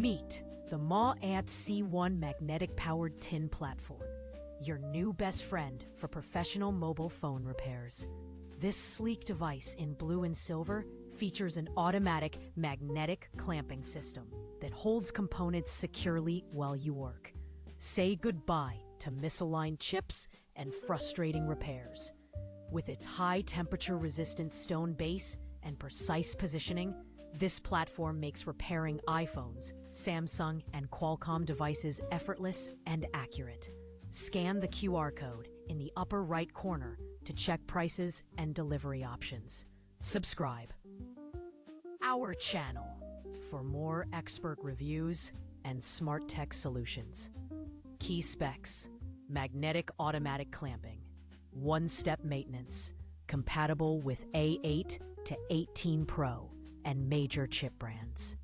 Meet the MaAnt C1 magnetic-powered tin platform, your new best friend for professional mobile phone repairs. This sleek device in blue and silver features an automatic magnetic clamping system that holds components securely while you work. Say goodbye to misaligned chips and frustrating repairs. With its high-temperature-resistant stone base and precise positioning, this platform makes repairing iPhones, Samsung, and Qualcomm devices effortless and accurate. Scan the QR code in the upper right corner to check prices and delivery options. Subscribe our channel for more expert reviews and smart tech solutions. Key specs: magnetic automatic clamping, one-step maintenance, compatible with A8 to 18 Pro and major chip brands.